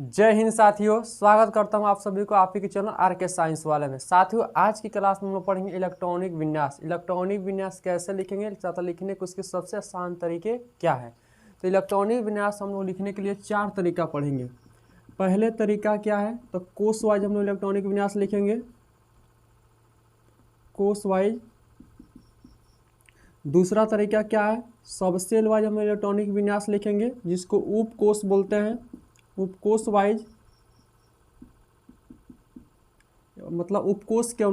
जय हिंद साथियों, स्वागत करता हूं आप सभी को आप ही के चैनल आर के साइंस वाले में। साथियों, आज की क्लास में हम लोग पढ़ेंगे इलेक्ट्रॉनिक विन्यास। इलेक्ट्रॉनिक विन्यास कैसे लिखेंगे तथा लिखने के उसके सबसे आसान तरीके क्या है। तो इलेक्ट्रॉनिक विन्यास हम लोग लिखने के लिए 4 तरीका पढ़ेंगे। पहले तरीका क्या है, तो कोष वाइज हम लोग इलेक्ट्रॉनिक विन्यास लिखेंगे, कोष वाइज। दूसरा तरीका क्या है, सबसेल वाइज हम लोग इलेक्ट्रॉनिक विन्यास लिखेंगे, जिसको उप कोष बोलते हैं। उपकोष वाइज मतलब उपकोष के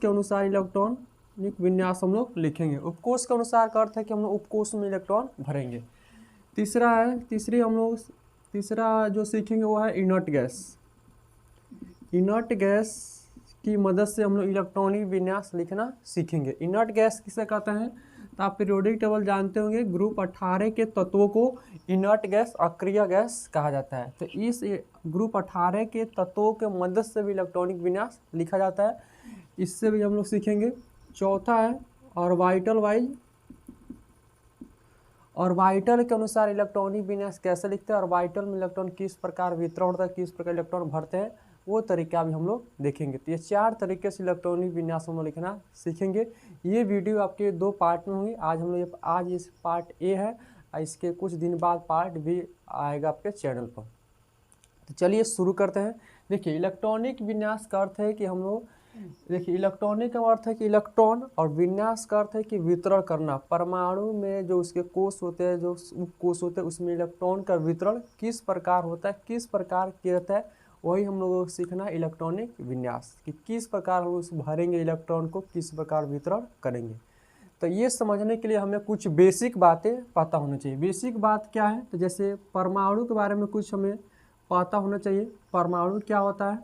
अनुसार इलेक्ट्रॉनिक विन्यास हम लोग लिखेंगे। उपकोष के अनुसार का अर्थ है कि हम लोग उपकोष में इलेक्ट्रॉन भरेंगे। तीसरा जो सीखेंगे वो है इनर्ट गैस। इनर्ट गैस की मदद से हम लोग इलेक्ट्रॉनिक विन्यास लिखना सीखेंगे। इनर्ट गैस किसे कहते हैं, तो आप पीरियोडिक टेबल जानते होंगे, ग्रुप 18 के तत्वों को इनर्ट गैस, अक्रिय गैस कहा जाता है। तो इस ग्रुप 18 के तत्वों के मदद से भी इलेक्ट्रॉनिक विन्यास लिखा जाता है, इससे भी हम लोग सीखेंगे। चौथा है ऑर्बिटल वाइज। ऑर्बिटल के अनुसार इलेक्ट्रॉनिक विन्यास कैसे लिखते हैं, ऑर्बिटल में इलेक्ट्रॉन किस प्रकार वितरण होता है, किस प्रकार इलेक्ट्रॉन भरते हैं, वो तरीका भी हम लोग देखेंगे। तो ये 4 तरीके से इलेक्ट्रॉनिक विन्यास हम लोग लिखना सीखेंगे। ये वीडियो आपके 2 पार्ट में होंगी। आज इस पार्ट ए है, और इसके कुछ दिन बाद पार्ट बी आएगा आपके चैनल पर। तो चलिए शुरू करते हैं। देखिए, इलेक्ट्रॉनिक विन्यास का अर्थ है कि हम लोग इलेक्ट्रॉनिक का अर्थ है कि इलेक्ट्रॉन, और विन्यास का अर्थ है कि वितरण करना। परमाणु में जो उसके कोष होते हैं, जो उपकोष होते हैं, उसमें इलेक्ट्रॉन का वितरण किस प्रकार होता है, किस प्रकार किया जाता है, वही हम लोगों को सीखना इलेक्ट्रॉनिक विन्यास, कि किस प्रकार हम उस भरेंगे इलेक्ट्रॉन को, किस प्रकार वितरण करेंगे। तो ये समझने के लिए हमें कुछ बेसिक बातें पता होना चाहिए। बेसिक बात क्या है, तो जैसे परमाणु के बारे में कुछ हमें पता होना चाहिए। परमाणु क्या होता है,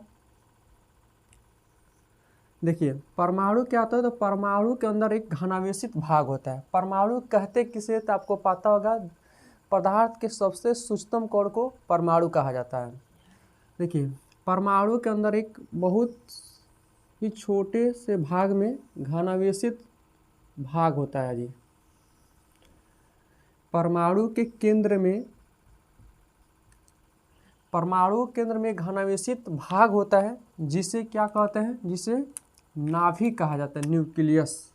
देखिए परमाणु क्या होता है, तो परमाणु के अंदर एक घनावेशित भाग होता है। परमाणु कहते किसे, तो आपको पता होगा, पदार्थ के सबसे सूक्ष्म कण को परमाणु कहा जाता है। देखिए, परमाणु के अंदर एक बहुत ही छोटे से भाग में घनावेशित भाग होता है जी। परमाणु के केंद्र में घनावेशित भाग होता है, जिसे क्या कहते हैं, जिसे नाभिक कहा जाता है, न्यूक्लियस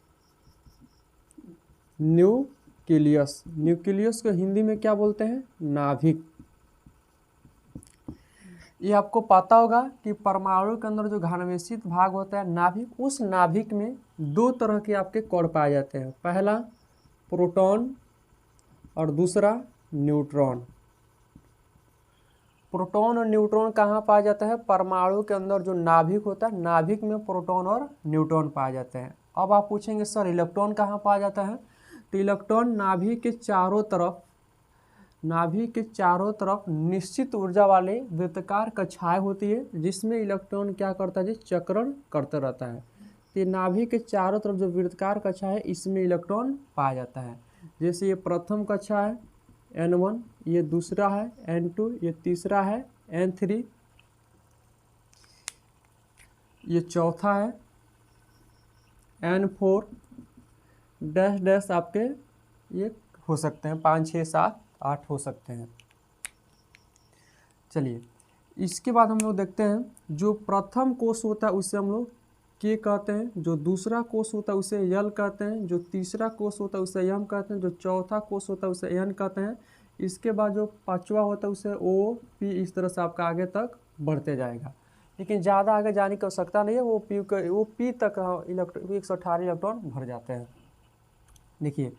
को हिंदी में क्या बोलते हैं, नाभिक। ये आपको पता होगा कि परमाणु के अंदर जो घनावेशित भाग होता है नाभिक, उस नाभिक में 2 तरह के आपके कण पाए जाते हैं। पहला प्रोटॉन और दूसरा न्यूट्रॉन। प्रोटॉन और न्यूट्रॉन कहाँ पाया जाता है, परमाणु के अंदर जो नाभिक होता है, नाभिक में प्रोटॉन और न्यूट्रॉन पाए जाते हैं। अब आप पूछेंगे सर इलेक्ट्रॉन कहाँ पाया जाता है, तो इलेक्ट्रॉन नाभिक के चारों तरफ निश्चित ऊर्जा वाले वृत्ताकार कक्षाएं होती है, जिसमें इलेक्ट्रॉन क्या करता है जी, चक्रण करता रहता है। तो नाभिक के चारों तरफ जो वृत्ताकार कक्षा है, इसमें इलेक्ट्रॉन पाया जाता है। जैसे ये प्रथम कक्षा है N1, ये दूसरा है N2, ये तीसरा है N3, ये चौथा है N4 डैश डैश, आपके ये हो सकते हैं 5, 6, 7, 8 हो सकते हैं। चलिए, इसके बाद हम लोग देखते हैं, जो प्रथम कोष होता है उसे हम लोग K कहते हैं, जो दूसरा कोष होता है उसे L कहते हैं, जो तीसरा कोष होता है उसे M कहते हैं, जो चौथा कोष होता है उसे N कहते हैं। इसके बाद जो 5वां होता है उसे O, P, इस तरह से आपका आगे तक बढ़ते जाएगा। लेकिन ज़्यादा आगे जाने की आवश्यकता नहीं है, वो P तक 118 इलेक्ट्रॉन भर जाते हैं। देखिए,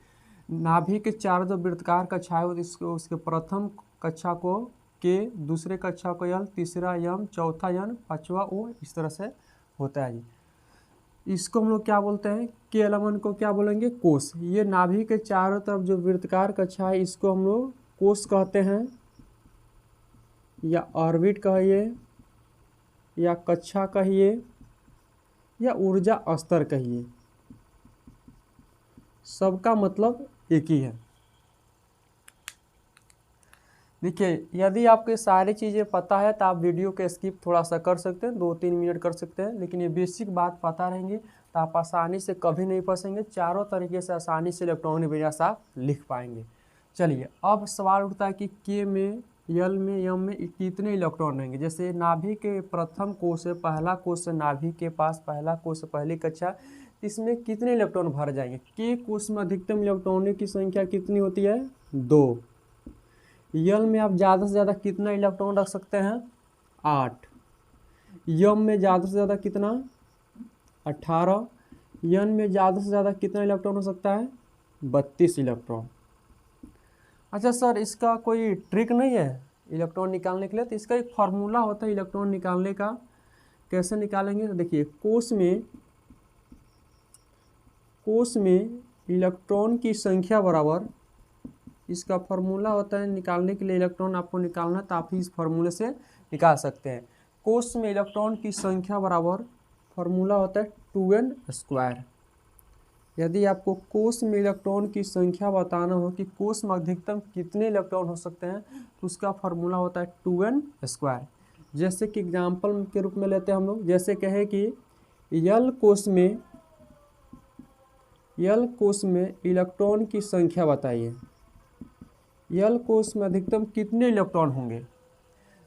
नाभिक के 4 जो वृत्ताकार कक्षाएं होती है, उसके प्रथम कक्षा को K, दूसरे कक्षा को L, तीसरा M, चौथा N, 5वां O, इस तरह से होता है जी। इसको हम लोग क्या बोलते हैं, K11 को क्या बोलेंगे, कोष। ये नाभिक के चारों तरफ जो वृत्ताकार कक्षा है, इसको हम लोग कोष कहते हैं, या ऑर्बिट कहिए, या कक्षा कहिए, या ऊर्जा स्तर कहिए, सबका मतलब एक ही है। देखिए, यदि आपको सारी चीज़ें पता है तो आप वीडियो के स्किप थोड़ा सा कर सकते हैं, 2-3 मिनट कर सकते हैं, लेकिन ये बेसिक बात पता रहेंगे तो आप आसानी से कभी नहीं फंसेंगे। चारों तरीके से आसानी से इलेक्ट्रॉनिक विन्यास आप लिख पाएंगे। चलिए, अब सवाल उठता है कि K में यल में यम में कितने इलेक्ट्रॉन रहेंगे। जैसे नाभि के प्रथम कोश है, पहला कोश है नाभि के पास, पहला कोश है पहली कक्षा, इसमें कितने इलेक्ट्रॉन भर जाएंगे। के कोश में अधिकतम इलेक्ट्रॉनों की संख्या कितनी होती है, 2। यल में आप ज़्यादा से ज़्यादा कितना इलेक्ट्रॉन रख सकते हैं, 8। यम में ज़्यादा से ज़्यादा कितना, 18। यन में ज़्यादा से ज़्यादा कितना इलेक्ट्रॉन हो सकता है, 32 इलेक्ट्रॉन। अच्छा सर, इसका कोई ट्रिक नहीं है इलेक्ट्रॉन निकालने के लिए। तो इसका एक फार्मूला होता है इलेक्ट्रॉन निकालने का। कैसे निकालेंगे, तो देखिए कोश में इलेक्ट्रॉन की संख्या बराबर, इसका फार्मूला होता है निकालने के लिए, इलेक्ट्रॉन आपको निकालना तो आप ही इस फार्मूले से निकाल सकते हैं। कोश में इलेक्ट्रॉन की संख्या बराबर फार्मूला होता है 2n²। यदि आपको कोश में इलेक्ट्रॉन की संख्या बताना हो कि कोश में अधिकतम कितने इलेक्ट्रॉन हो सकते हैं, तो उसका फार्मूला होता है 2n²। जैसे कि एग्जाम्पल के रूप में लेते हैं हम लोग, जैसे कहें कि यल कोश में इलेक्ट्रॉन की संख्या बताइए। यल कोश में अधिकतम कितने इलेक्ट्रॉन होंगे,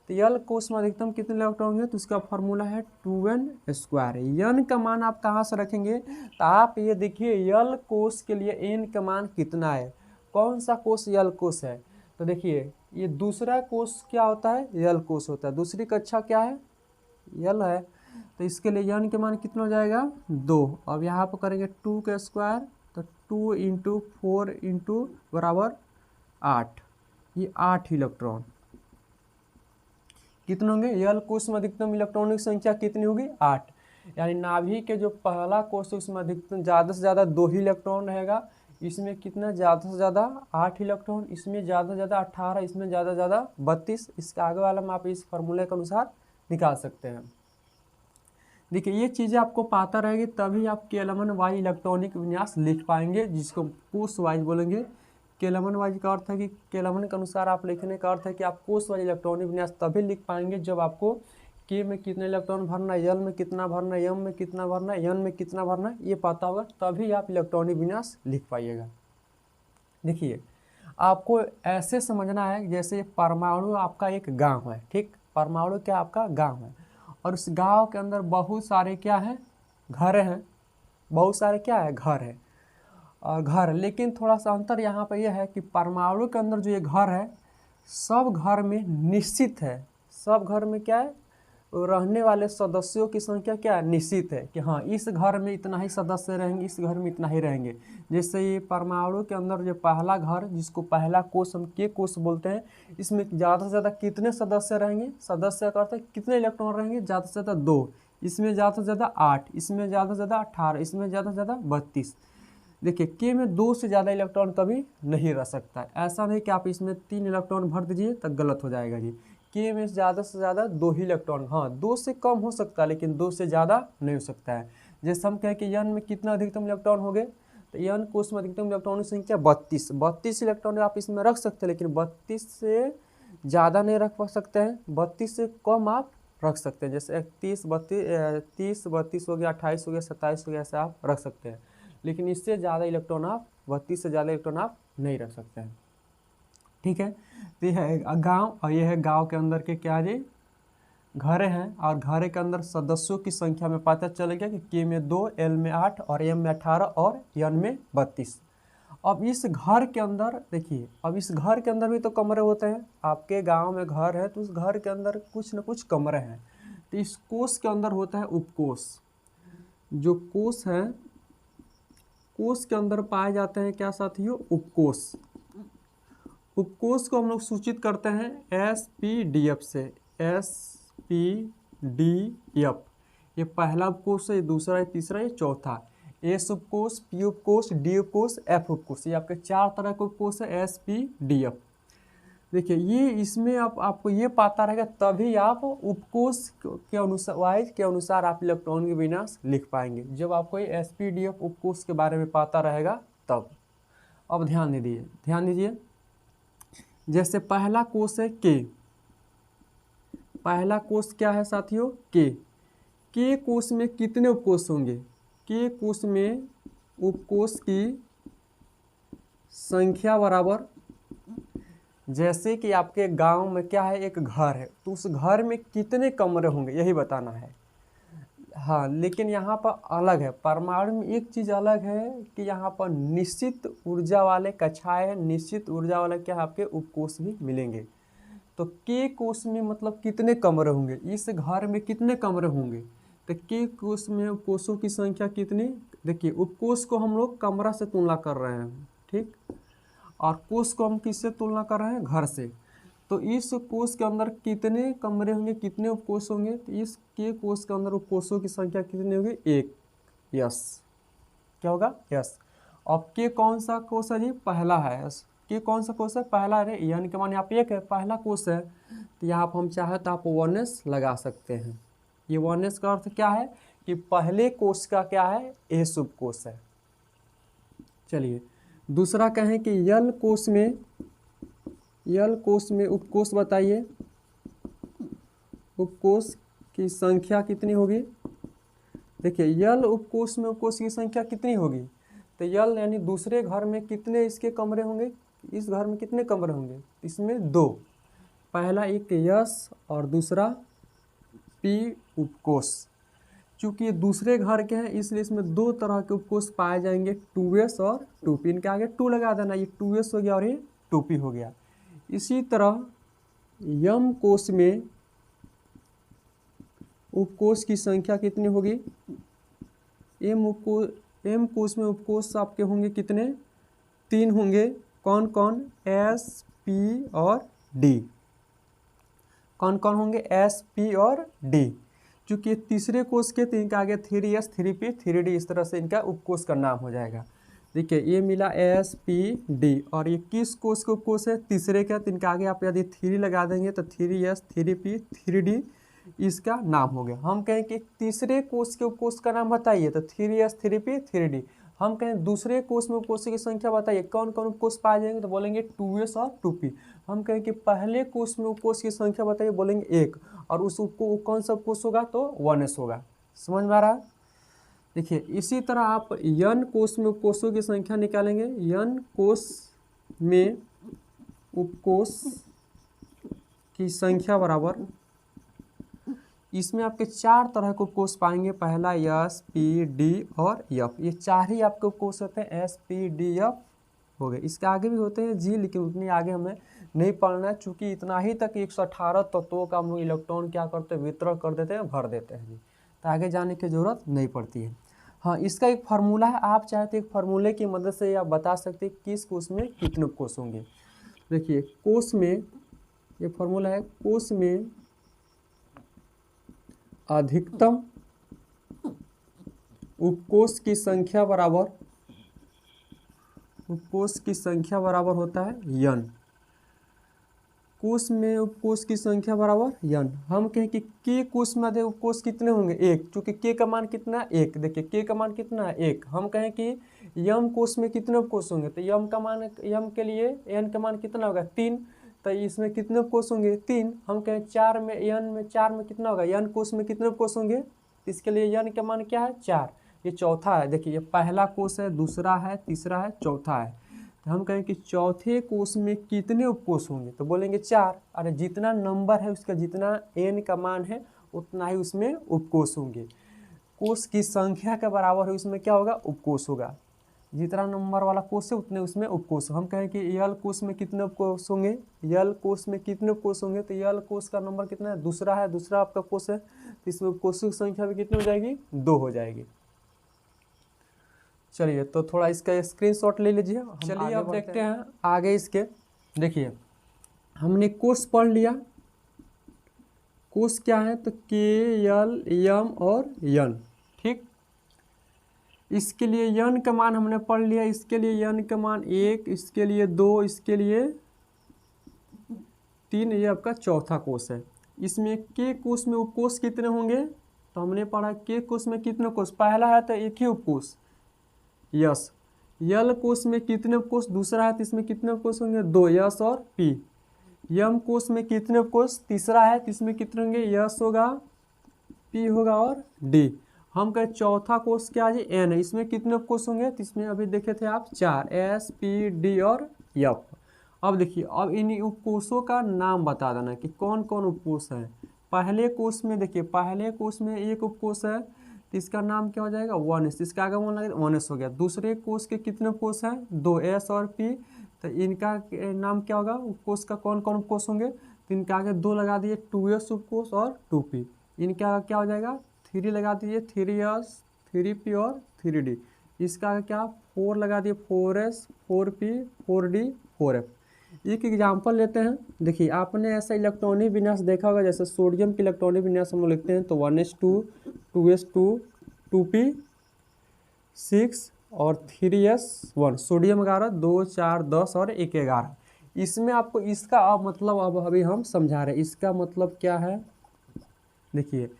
तो यल कोश में अधिकतम कितने इलेक्ट्रॉन होंगे, तो उसका फार्मूला है 2n²। यन का मान आप कहाँ से रखेंगे, तो आप ये देखिए यल कोश के लिए एन का मान कितना है, कौन सा कोश यल कोश है। तो देखिए ये दूसरा कोश क्या होता है, यल कोश होता है। दूसरी कक्षा क्या है, यल है। तो इसके लिए यन के मान कितना हो जाएगा, 2। अब यहाँ पर करेंगे 2 का स्क्वायर, तो 2 × 4 × बराबर 8। ये 8 इलेक्ट्रॉन कितने होंगे, यल कोश में अधिकतम इलेक्ट्रॉनों की संख्या कितनी होगी, 8। यानी नाभि के जो पहला कोश है उसमें अधिकतम ज़्यादा से ज़्यादा 2 ही इलेक्ट्रॉन रहेगा। इसमें कितना, ज़्यादा से ज़्यादा 8 इलेक्ट्रॉन, इसमें ज़्यादा से ज़्यादा 18, इसमें ज़्यादा से ज़्यादा 32। इसका आगे वाला में आप इस फार्मूले के अनुसार निकाल सकते हैं। देखिए ये चीज़ें आपको पता रहेगी तभी आप केलमन वाई इलेक्ट्रॉनिक विन्यास लिख पाएंगे, जिसको कोश वाइज बोलेंगे। केलमन वाइज का अर्थ है कि केलमन के अनुसार आप लिखने का अर्थ है कि आप कोश वाइज इलेक्ट्रॉनिक विन्यास तभी लिख पाएंगे जब आपको के में कितने इलेक्ट्रॉन भरना है, यल में कितना भरना है, यम में कितना भरना है, यन में कितना भरना है, ये पता होगा तभी आप इलेक्ट्रॉनिक विन्यास लिख पाइएगा। देखिए आपको ऐसे समझना है जैसे परमाणु आपका एक गाँव है, ठीक। परमाणु क्या आपका गाँव है, और उस गांव के अंदर बहुत सारे क्या हैं, घर हैं। बहुत सारे क्या है, घर है और घर। लेकिन थोड़ा सा अंतर यहाँ पे यह है कि परमाणु के अंदर जो ये घर है, सब घर में निश्चित है। सब घर में क्या है, रहने वाले सदस्यों की संख्या क्या है, निश्चित है कि हाँ इस घर में इतना ही सदस्य रहेंगे, इस घर में इतना ही रहेंगे। जैसे ये परमाणु के अंदर जो पहला घर, जिसको पहला कोश हम के कोश बोलते हैं, इसमें ज़्यादा से ज़्यादा कितने सदस्य रहेंगे, सदस्य का अर्थ है कितने इलेक्ट्रॉन रहेंगे, ज़्यादा से ज़्यादा 2। इसमें ज़्यादा से ज़्यादा 8, इसमें ज़्यादा से ज़्यादा 18, इसमें ज़्यादा से ज़्यादा 32। देखिए के में 2 से ज़्यादा इलेक्ट्रॉन कभी नहीं रह सकता है। ऐसा नहीं कि आप इसमें 3 इलेक्ट्रॉन भर दीजिए तब गलत हो जाएगा जी। के में ज़्यादा से ज़्यादा 2 ही इलेक्ट्रॉन, हाँ 2 से कम हो सकता है लेकिन 2 से ज़्यादा नहीं हो सकता है। जैसे हम कहें कि यन में कितना अधिकतम इलेक्ट्रॉन हो गए, तो यन कोश में अधिकतम इलेक्ट्रॉन की संख्या 32 इलेक्ट्रॉन आप इसमें रख सकते हैं, लेकिन 32 से ज़्यादा नहीं रख सकते हैं, 32 से कम आप रख सकते हैं। जैसे 31, 32, 32 हो गया, 28 हो गया, 27 हो गया, ऐसे आप रख सकते हैं। लेकिन इससे ज़्यादा इलेक्ट्रॉन आप 32 से ज़्यादा इलेक्ट्रॉन आप नहीं रख सकते हैं, ठीक है। तो यह है गांव, और यह है गांव के अंदर के क्या जी, घरे हैं। और घरे के अंदर सदस्यों की संख्या में पता चल गया कि के में 2, एल में 8 और एम में 18 और यन में 32। अब इस घर के अंदर देखिए, अब इस घर के अंदर भी तो कमरे होते हैं। आपके गांव में घर है तो उस घर के अंदर कुछ न कुछ कमरे हैं। तो इस कोश के अंदर होता है उपकोश। जो कोश है, कोश के अंदर पाए जाते हैं क्या साथियों, उपकोश। उपकोश को हम लोग सूचित करते हैं SPDF से, SPDF। ये पहला उपकोश है, ये दूसरा है, तीसरा, ये चौथा। एस उपकोश, पी उपकोश, डी उपकोश, एफ उपकोश, ये आपके 4 तरह के उपकोश है SPDF। देखिए ये इसमें आपको ये पता रहेगा तभी आप उपकोश के अनुसार वाइज के अनुसार आप इलेक्ट्रॉन के विन्यास लिख पाएंगे, जब आपको ये SPDF उपकोश के बारे में पता रहेगा तब। अब ध्यान दीजिए, जैसे पहला कोश है के। पहला कोश क्या है साथियों, के कोश में कितने उपकोश होंगे, के कोश में उपकोश की संख्या बराबर जैसे कि आपके गांव में क्या है, एक घर है, तो उस घर में कितने कमरे होंगे यही बताना है। हाँ, लेकिन यहाँ पर अलग है, परमाणु में एक चीज़ अलग है कि यहाँ पर निश्चित ऊर्जा वाले कक्षाएं हैं, निश्चित ऊर्जा वाले क्या आपके उपकोष भी मिलेंगे। तो के कोष में मतलब कितने कमरे होंगे, इस घर में कितने कमरे होंगे, तो के कोष में उपकोषों की संख्या कितनी। देखिए उपकोष को हम लोग कमरा से तुलना कर रहे हैं, ठीक, और कोष को हम किससे तुलना कर रहे हैं, घर से। तो इस कोष के अंदर कितने कमरे होंगे, कितने उपकोष होंगे, तो इस के कोष के अंदर उपकोषों की संख्या कितनी होगी, एक। यस, क्या होगा, यस। अब के कौन सा कोष है जी, पहला है। यस, के कौन सा कोष है, पहला है, यानी कि मान यहाँ पे एक है, पहला कोष है, तो यहाँ पर हम चाहे तो आप 1s लगा सकते हैं। ये 1s का अर्थ क्या है कि पहले कोष का क्या है, ए शुभ कोष है। चलिए दूसरा कहें कि यल कोष में उपकोष बताइए, उपकोष की संख्या कितनी होगी। देखिए यल उपकोष में उपकोष की संख्या कितनी होगी, तो यल यानी दूसरे घर में कितने इसके कमरे होंगे, इस घर में कितने कमरे होंगे, इसमें दो, पहला एक यस और दूसरा पी उपकोष। चूँकि ये दूसरे घर के हैं इसलिए इसमें दो तरह के उपकोष पाए जाएंगे, 2s और 2p। इनके आगे 2 लगा देना, ये 2s हो गया और ये 2p हो गया। इसी तरह यम कोष में उपकोष की संख्या कितनी होगी, एम कोष में उपकोष आपके होंगे कितने, 3 होंगे। कौन कौन, s, p और d। कौन कौन होंगे, s, p और d। चूँकि तीसरे कोष के, तो इनका आगे 3s, 3p, 3d, इस तरह से इनका उपकोष का नाम हो जाएगा। देखिए ये मिला s, p, d, और ये किस कोष का उपकोष है, तीसरे का, तो इनका आगे आप यदि 3 लगा देंगे तो 3s, 3p, 3d इसका नाम हो गया। हम कहें कि तीसरे कोष के उपकोष का नाम बताइए, तो 3s, 3p, 3d। हम कहें दूसरे कोष में उपकोषों की संख्या बताइए, कौन कौन उपकोष पाए जाएंगे, तो बोलेंगे 2s और 2p। हम कहें कि पहले कोष में उपकोष की संख्या बताइए, बोलेंगे 1, और उस कौन सा उपकोष होगा, तो 1s होगा। समझ में आ रहा है। देखिए इसी तरह आप यन कोष में उपकोषों की संख्या निकालेंगे, यन कोष में उपकोष की संख्या बराबर, इसमें आपके 4 तरह के उपकोष पाएंगे, पहला यस, पी, डी और एफ। ये 4 ही आपके उपकोष होते हैं, एस, पी, डी, एफ हो गए। इसके आगे भी होते हैं जी, लेकिन उतनी आगे हमें नहीं पढ़ना है, चूँकि इतना ही तक 118 तत्वों का हम लोग इलेक्ट्रॉन क्या करते हैं, वितरण कर देते हैं, भर देते हैं जी, तो आगे जाने की जरूरत नहीं पड़ती है। हाँ, इसका एक फार्मूला है, आप चाहे तो एक फार्मूले की मदद से आप बता सकते हैं किस कोष में कितने उपकोष होंगे। देखिए कोष में ये फार्मूला है, कोष में अधिकतम उपकोष की संख्या बराबर, उपकोष की संख्या बराबर होता है यन। कोष में उपकोष की संख्या बराबर यन। हम कहें कि के कोष में अधिक उपकोष कितने होंगे, 1, क्योंकि के का मान कितना है, 1। देखिए के का मान कितना है, 1। हम कहें कि यम कोष में कितने उपकोष होंगे, तो यम का मान, यम के लिए एन का मान कितना होगा, 3, तो इसमें कितने उपकोष होंगे, 3। हम कहें 4 में, यन में 4 में कितना होगा, यन कोष में कितने उपकोष होंगे, इसके लिए यन का मान क्या है, 4। ये चौथा है, देखिए ये पहला कोष है, दूसरा है, तीसरा है, चौथा है। तो हम कहें कि चौथे कोष में कितने उपकोष होंगे, तो बोलेंगे 4। अरे जितना नंबर है उसका जितना एन का मान है उतना ही उसमें उपकोष होंगे। कोष की संख्या के बराबर है उसमें क्या होगा, उपकोष होगा। जितना नंबर वाला कोष है उतने उसमें उपकोष। हम कहें कि यल कोष में कितने उपकोष होंगे, यल कोष में कितने उपकोष होंगे, तो यल कोष का नंबर कितना है, दूसरा है, दूसरा आपका कोष है, तो इसमें उपकोषों की संख्या भी कितनी हो जाएगी, 2 हो जाएगी। चलिए तो थोड़ा इसका स्क्रीनशॉट ले लीजिए। चलिए अब देखते हैं आगे इसके। देखिए हमने कोष पढ़ लिया, कोष क्या है, तो के, यल, यम और यन, ठीक। इसके लिए यन का मान हमने पढ़ लिया, इसके लिए यन का मान 1, इसके लिए 2, इसके लिए 3, ये आपका चौथा कोष है। इसमें के कोष में उपकोष कितने होंगे, तो हमने पढ़ा के कोष में कितने कोष, पहला है तो एक ही उपकोष यस। यल कोष में कितने उपकोष, दूसरा है तो इसमें कितने उपकोष होंगे, 2, यस और पी। यम कोष में कितने उपकोष, तीसरा है तो इसमें कितने होंगे, यस होगा, पी होगा और डी। हम कहे चौथा कोष क्या है, एन है, इसमें कितने उपकोष होंगे, तो इसमें अभी देखे थे आप 4, एस, पी, डी और एफ। अब देखिए, अब इन उपकोषों का नाम बता देना कि कौन कौन उपकोष है। पहले कोष में देखिए, पहले कोष में एक उपकोष है तो इसका नाम क्या हो जाएगा 1s, इसका आगे 1 लगे 1s हो गया। दूसरे कोष के कितने उपकोष हैं 2, s और p, तो इनका नाम क्या होगा, उपकोष का कौन कौन उपकोष होंगे, तो इनका आगे 2 लगा दिए 2s उपकोष और 2p। इनका क्या हो जाएगा 3 लगा दीजिए 3s 3p और 3d। इसका आगे क्या 4 लगा दिए 4s 4p 4d 4f। एक एग्जाम्पल लेते हैं। देखिए, आपने ऐसा इलेक्ट्रॉनिक विन्यास देखा होगा, जैसे सोडियम की इलेक्ट्रॉनिक विन्यास हम लोग लिखते हैं तो 1s2 2s2 2p 6 और 3s1, सोडियम 11 2 4 10 और 1 11। इसमें आपको इसका मतलब अब अभी हम समझा रहे हैं, इसका मतलब क्या है। देखिए,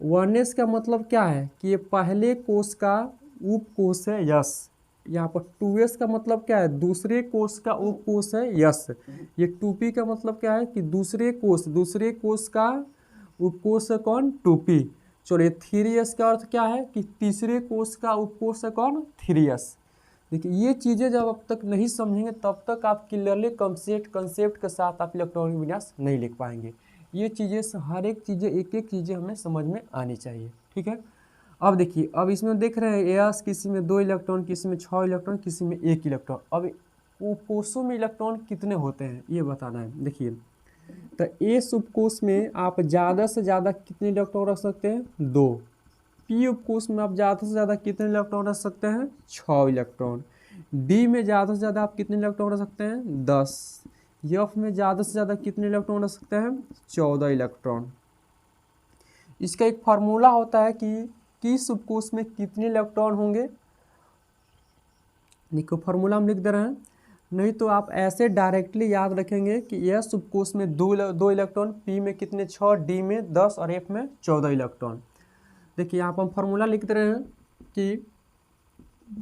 1s का मतलब क्या है कि ये पहले कोष का उपकोष है यस। यहाँ पर 2s का मतलब क्या है, दूसरे कोष का उपकोष है यस। ये 2p का मतलब क्या है कि दूसरे कोष का उपकोष है कौन 2p। चलिए, 3s का अर्थ क्या है कि तीसरे कोष का उपकोष है कौन 3s। देखिए, ये चीज़ें जब अब तक नहीं समझेंगे तब तक आप क्लियरली कंसेप्ट के साथ आप इलेक्ट्रॉनिक विन्यास नहीं लिख पाएंगे। ये चीज़ें हर एक चीज़ें एक एक चीज़ें हमें समझ में आनी चाहिए, ठीक है। अब देखिए, अब इसमें देख रहे हैं एस, किसी में 2 इलेक्ट्रॉन, किसी में 6 इलेक्ट्रॉन, किसी में 1 इलेक्ट्रॉन। अब उपकोषों में इलेक्ट्रॉन कितने होते हैं ये बताना है। देखिए, तो एस उपकोष में आप ज़्यादा से ज़्यादा कितने इलेक्ट्रॉन रख सकते हैं 2। पी उपकोष में आप ज़्यादा से ज़्यादा कितने इलेक्ट्रॉन रख सकते हैं 6 इलेक्ट्रॉन। डी में ज़्यादा से ज़्यादा आप कितने इलेक्ट्रॉन रख सकते हैं 10। एफ में ज़्यादा से ज़्यादा कितने इलेक्ट्रॉन रख सकते हैं 14 इलेक्ट्रॉन। इसका एक फार्मूला होता है कि किस उपकोष में कितने इलेक्ट्रॉन होंगे। देखो, फार्मूला हम लिख दे रहे हैं, नहीं तो आप ऐसे डायरेक्टली याद रखेंगे कि एस उपकोष में 2 इलेक्ट्रॉन, पी में कितने 6, डी में 10 और एफ में 14 इलेक्ट्रॉन। देखिए, यहाँ पर हम फार्मूला लिख दे रहे हैं कि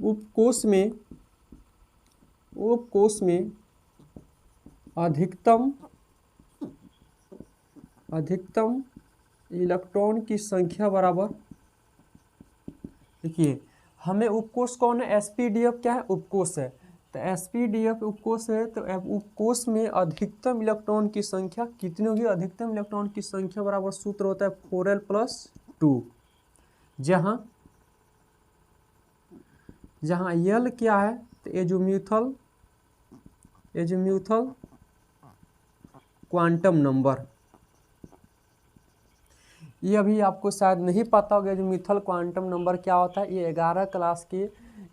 उपकोष में अधिकतम इलेक्ट्रॉन की संख्या बराबर। देखिए, हमें उपकोष कौन है sp-df क्या है उपकोष है, तो sp-df उपकोष है तो उपकोष में अधिकतम इलेक्ट्रॉन की संख्या कितनी होगी, अधिकतम इलेक्ट्रॉन की संख्या बराबर सूत्र होता है 4l + 2, जहाँ l क्या है तो एज़ोम्यूथल क्वांटम नंबर। ये अभी आपको शायद नहीं पता होगा एज़ोम्यूथल क्वांटम नंबर क्या होता है। ये 11 क्लास की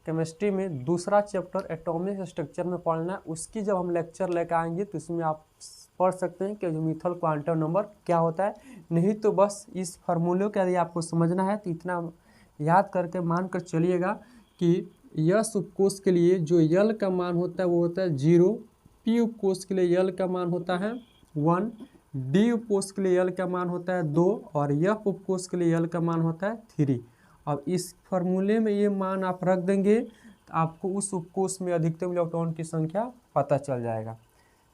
केमिस्ट्री में दूसरा चैप्टर एटॉमिक स्ट्रक्चर में पढ़ना है, उसकी जब हम लेक्चर लेकर आएंगे तो इसमें आप पढ़ सकते हैं कि एज़ोम्यूथल क्वांटम नंबर क्या होता है। नहीं तो बस इस फार्मूले को यदि आपको समझना है तो इतना याद करके मान कर चलिएगा कि यस उपकोष के लिए जो यल का मान होता है वो होता है 0, पी उपकोष के लिए यल का मान होता है 1, डी उपकोष के लिए यल का मान होता है 2 और एफ उपकोष के लिए यल का मान होता है 3। अब इस फार्मूले में ये मान आप रख देंगे तो आपको उस उपकोष में अधिकतम इलेक्ट्रॉन की संख्या पता चल जाएगा।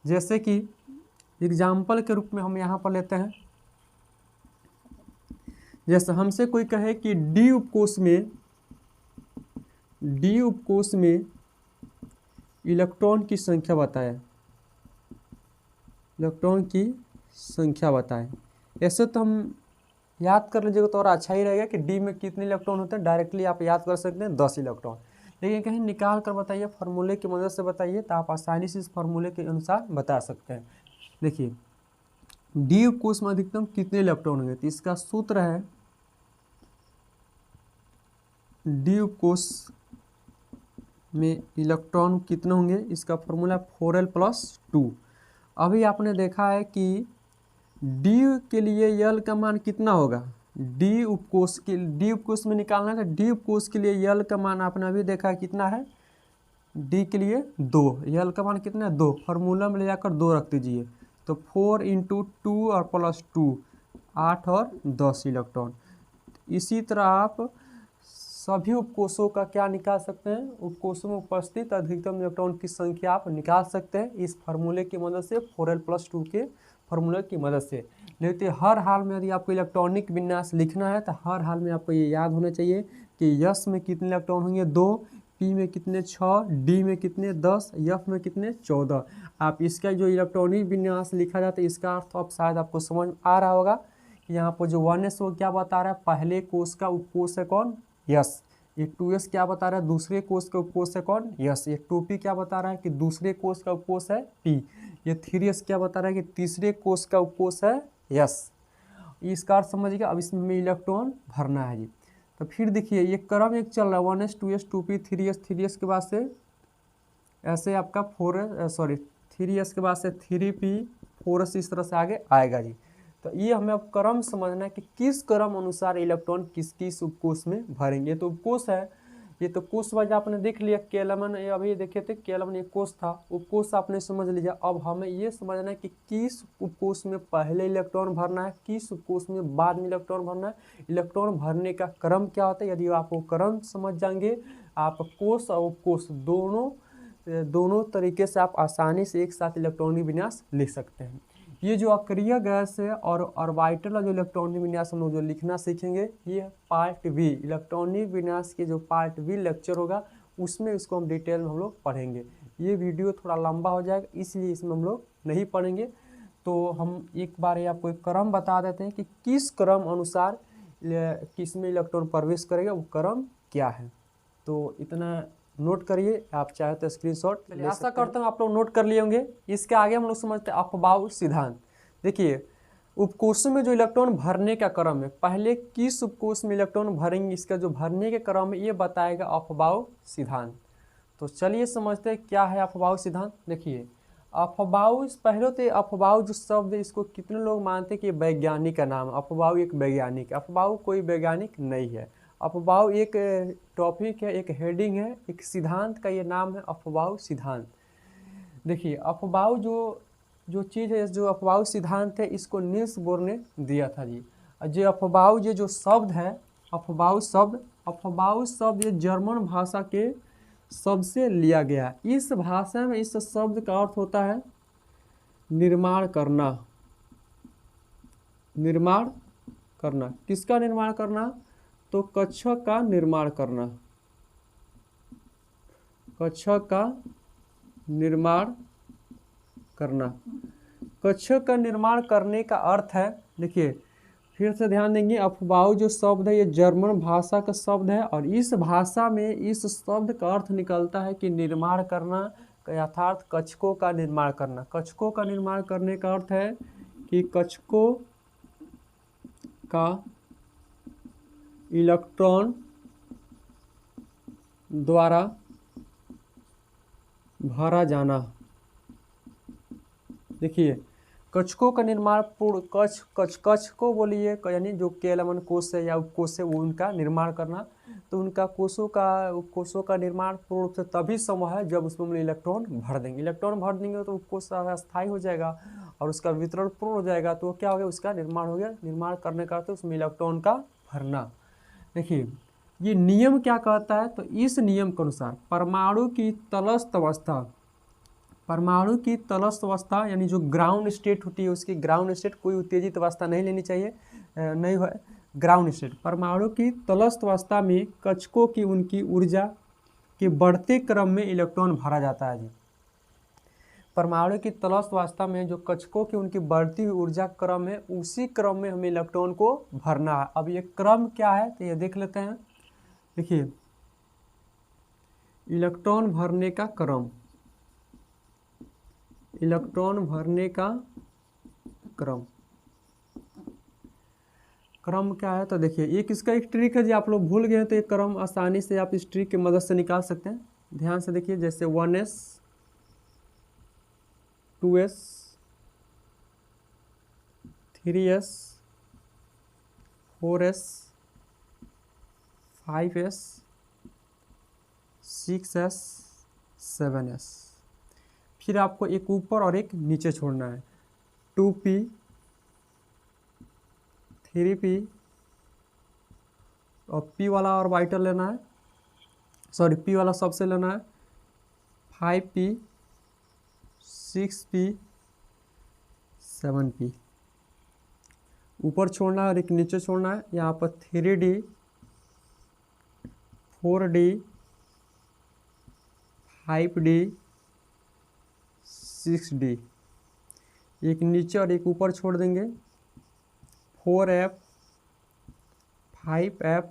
जैसे कि एग्जाम्पल के रूप में हम यहाँ पर लेते हैं, जैसे हमसे कोई कहे कि डी उपकोष में इलेक्ट्रॉन की संख्या बताए, ऐसे तो हम याद कर लीजिएगा तो और अच्छा ही रहेगा कि डी में कितने इलेक्ट्रॉन होते हैं, डायरेक्टली आप याद कर सकते हैं 10 इलेक्ट्रॉन। लेकिन कहीं निकाल कर बताइए, फार्मूले की मदद से बताइए तो आप आसानी से इस फार्मूले के अनुसार बता सकते हैं। देखिए, डी उपकोष में अधिकतम कितने इलेक्ट्रॉन होंगे तो इसका सूत्र है डी उपकोष में इलेक्ट्रॉन कितने होंगे, इसका फॉर्मूला 4l + 2। अभी आपने देखा है कि डी के लिए यल का मान कितना होगा, डी उपकोष में निकालना है तो डी उपकोष के लिए यल का मान आपने अभी देखा है कितना है, डी के लिए 2, यल का मान कितना है 2, फार्मूला में ले जाकर 2 रख दीजिए तो 4 × 2 और +2 8 और 10 इलेक्ट्रॉन। इसी तरह आप सभी उपकोषों का क्या निकाल सकते हैं, उपकोषों में उपस्थित अधिकतम इलेक्ट्रॉन की संख्या आप निकाल सकते हैं इस फार्मूले की मदद से, 4l + 2 के फार्मूले की मदद से। लेकिन हर हाल में यदि आपको इलेक्ट्रॉनिक विन्यास लिखना है तो हर हाल में आपको ये याद होना चाहिए कि यस में कितने इलेक्ट्रॉन होंगे 2, पी में कितने 6, डी में कितने 10, एफ में कितने 14। आप इसका जो इलेक्ट्रॉनिक विन्यास लिखा जाता है इसका अर्थ अब शायद आपको समझ आ रहा होगा कि यहाँ पर जो 1s वो क्या बता रहा है, पहले कोष का उपकोष है कौन, यस। ये 2s क्या बता रहा है, दूसरे कोष का उपकोष है कौन, यस। ये 2p क्या बता रहा है कि दूसरे कोष का उपकोष है p। ये 3s क्या बता रहा है कि तीसरे कोष का उपकोष है, यस। इसका अर्थ समझिएगा। अब इसमें इलेक्ट्रॉन भरना है जी। तो फिर देखिए ये क्रम एक चल रहा है 1s 2s 2p 3s के बाद से ऐसे आपका 3s के बाद से 3p 4s इस तरह से आगे आएगा जी। तो ये हमें अब क्रम समझना है कि किस क्रम अनुसार इलेक्ट्रॉन किस किस उपकोष में भरेंगे। तो उपकोष है, ये तो कोष वाइज आपने देख लिया, केलमन अभी देखे थे, केलमन एक कोष था, उपकोष आपने समझ लिया। अब हमें ये समझना है कि किस उपकोष में पहले इलेक्ट्रॉन भरना है, किस उपकोष में बाद में इलेक्ट्रॉन भरना है, इलेक्ट्रॉन भरने का क्रम क्या होता है। यदि आप वो क्रम समझ जाएंगे, आप कोष और उपकोष दोनों तरीके से आप आसानी से एक साथ इलेक्ट्रॉनिक विन्यास लिख सकते हैं। ये जो अक्रिय गैस है और ऑर्बिटल जो इलेक्ट्रॉनिक विन्यास हम लोग जो लिखना सीखेंगे, ये पार्ट बी, इलेक्ट्रॉनिक विन्यास के जो पार्ट बी लेक्चर होगा उसमें इसको हम डिटेल में हम लोग पढ़ेंगे। ये वीडियो थोड़ा लंबा हो जाएगा इसलिए इसमें हम लोग नहीं पढ़ेंगे। तो हम एक बार ये आपको एक क्रम बता देते हैं कि किस क्रम अनुसार किस में इलेक्ट्रॉन प्रवेश करेगा, वो क्रम क्या है। तो इतना नोट करिए, आप चाहे तो स्क्रीनशॉट ले सकते हैं। आशा करता हूँ आप लोग नोट कर लिए होंगे। इसके आगे हम लोग समझते हैं अपबाऊ सिद्धांत। देखिए उपकोषों में जो इलेक्ट्रॉन भरने का क्रम है, पहले किस उपकोष में इलेक्ट्रॉन भरेंगे, इसका जो भरने के क्रम है ये बताएगा अपबाऊ सिद्धांत। तो चलिए समझते हैं क्या है अपबाऊ सिद्धांत। देखिए अपबाऊ, पहले तो अपबाऊ जो शब्द है इसको कितने लोग मानते हैं कि वैज्ञानिक का नाम, अपबाऊ एक वैज्ञानिक। अपबाऊ कोई वैज्ञानिक नहीं है, अपबाऊ एक टॉपिक है, एक हेडिंग है, एक सिद्धांत का ये नाम है अपबाऊ सिद्धांत। देखिए अपबाऊ जो चीज़ है, जो अपबाऊ सिद्धांत है, इसको नील्स बोर ने दिया था जी। जो अपबाऊ जो शब्द है, अपबाऊ शब्द ये जर्मन भाषा के शब्द से लिया गया। इस भाषा में इस शब्द का अर्थ होता है निर्माण करना। निर्माण करना, किसका निर्माण करना, तो कक्षक का निर्माण करना। कक्षक का निर्माण करना, कक्षक का निर्माण करने का अर्थ है, देखिए फिर से ध्यान देंगे, अपबाऊ जो शब्द है ये जर्मन भाषा का शब्द है और इस भाषा में इस शब्द का अर्थ निकलता है कि निर्माण करना, अर्थात कक्षकों का निर्माण करना। कक्षकों का निर्माण करने का अर्थ है कि कक्षकों का इलेक्ट्रॉन द्वारा भरा जाना। देखिए कक्षकों का निर्माण पूर्ण कक्ष को बोलिए, यानी जो केलमन कोष है या उपकोष है वो उनका निर्माण करना। तो उनका कोषों का निर्माण पूर्ण रूप से तभी संभव है जब उसमें हम इलेक्ट्रॉन भर देंगे। इलेक्ट्रॉन भर देंगे तो उपकोष अस्थायी हो जाएगा और उसका वितरण पूर्ण हो जाएगा। तो क्या हो गया, उसका निर्माण हो गया। निर्माण करने का अर्थ उसमें इलेक्ट्रॉन का भरना। देखिए ये नियम क्या कहता है, तो इस नियम के अनुसार परमाणु की तटस्थ अवस्था यानी जो ग्राउंड स्टेट होती है, उसकी ग्राउंड स्टेट कोई उत्तेजित अवस्था नहीं लेनी चाहिए, नहीं है ग्राउंड स्टेट। परमाणु की तटस्थ अवस्था में कक्षकों की उनकी ऊर्जा के बढ़ते क्रम में इलेक्ट्रॉन भरा जाता है जी। परमाणु की तटस्थ अवस्था में जो कक्षकों की उनकी बढ़ती हुई ऊर्जा क्रम है, उसी क्रम में हमें इलेक्ट्रॉन को भरना है। अब ये क्रम क्या है तो ये देख लेते हैं। देखिए इलेक्ट्रॉन भरने का क्रम, इलेक्ट्रॉन भरने का क्रम क्या है, तो देखिए एक इसका एक ट्रिक है जी, आप लोग भूल गए हैं तो ये क्रम आसानी से आप इस ट्रिक की मदद से निकाल सकते हैं। ध्यान से देखिए, जैसे 1s 2s 3s 4s 5s 6s 7s, फिर आपको एक ऊपर और एक नीचे छोड़ना है। 2p 3p और p वाला ऑर्बिटल लेना है, सॉरी p वाला सबसे लेना है। 5p 6p 7p ऊपर छोड़ना है और एक नीचे छोड़ना है। यहाँ पर 3d 4d 5D 6D, एक नीचे और एक ऊपर छोड़ देंगे, 4F 5F।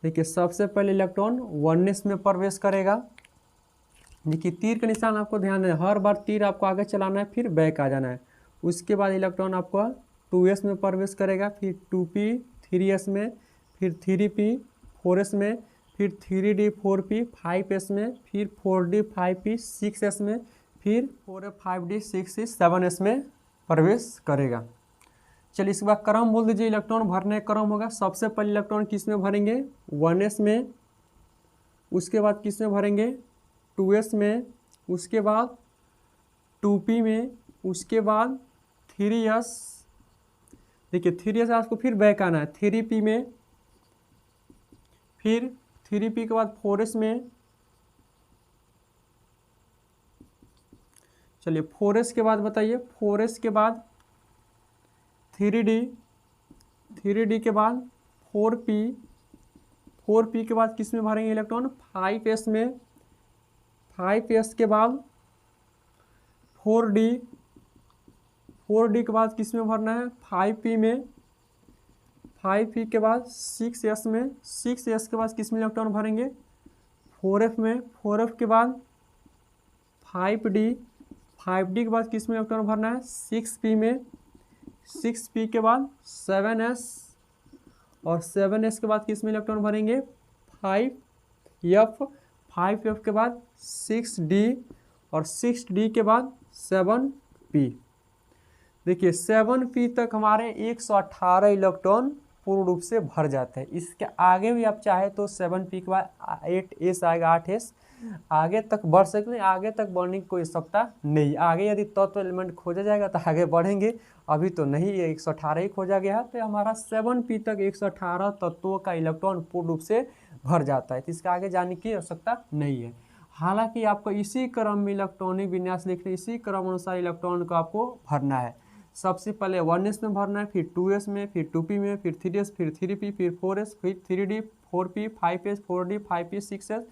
देखिए सबसे पहले इलेक्ट्रॉन वननेस में प्रवेश करेगा। देखिए तीर का निशान आपको ध्यान देना, हर बार तीर आपको आगे चलाना है फिर बैक आ जाना है। उसके बाद इलेक्ट्रॉन आपको 2s में प्रवेश करेगा, फिर 2p 3s में, फिर 3p 4s में, फिर 3d 4p 5s में, फिर 4d 5p 6s में, फिर 4f 5d 6s 7s में प्रवेश करेगा। चलिए इसके बाद क्रम बोल दीजिए, इलेक्ट्रॉन भरने का क्रम होगा। सबसे पहले इलेक्ट्रॉन किस में भरेंगे, 1s में, उसके बाद किस में भरेंगे, 2s में, उसके बाद 2p में, उसके बाद 3s। देखिए 3s आपको फिर बैक आना है, 3p में, फिर 3p के बाद 4s में। चलिए 4s के बाद बताइए, 4s के बाद 3d, 3d के बाद 4p, 4p के बाद किस में भरेंगे इलेक्ट्रॉन, 5s में, 5s के बाद 4d, 4d के बाद किस में भरना है, 5p में, 5p के बाद 6s में, 6s के बाद किस में इलेक्ट्रॉन भरेंगे, 4f में, 4f के बाद 5d, 5d के बाद किस में इलेक्ट्रॉन भरना है, 6p में, 6p के बाद 7s, और 7s के बाद किस में इलेक्ट्रॉन भरेंगे, 5f, 5f के बाद 6d, और 6d के बाद 7p। देखिए 7p तक हमारे 118 इलेक्ट्रॉन पूर्ण रूप से भर जाते हैं। इसके आगे भी आप चाहे तो 7p के बाद 8s आएगा, 8s आगे तक बढ़ सकते हैं। आगे तक बढ़ने की कोई आवश्यकता नहीं, आगे यदि तत्व एलिमेंट खोजा जाएगा तो आगे बढ़ेंगे, अभी तो नहीं, ये 118 ही खोजा गया है। तो हमारा 7p तक 118 तत्वों का इलेक्ट्रॉन पूर्ण रूप से भर जाता है, तो इसके आगे जाने की आवश्यकता नहीं है। हालांकि आपको इसी क्रम में इलेक्ट्रॉनिक विन्यास लिखने, इसी क्रम अनुसार इलेक्ट्रॉन को आपको भरना है। सबसे पहले 1s में भरना है, फिर 2s में, फिर 2p में, फिर 3s, फिर 3p, फिर 4s, फिर 3d 4p 5s 4d 5p 6s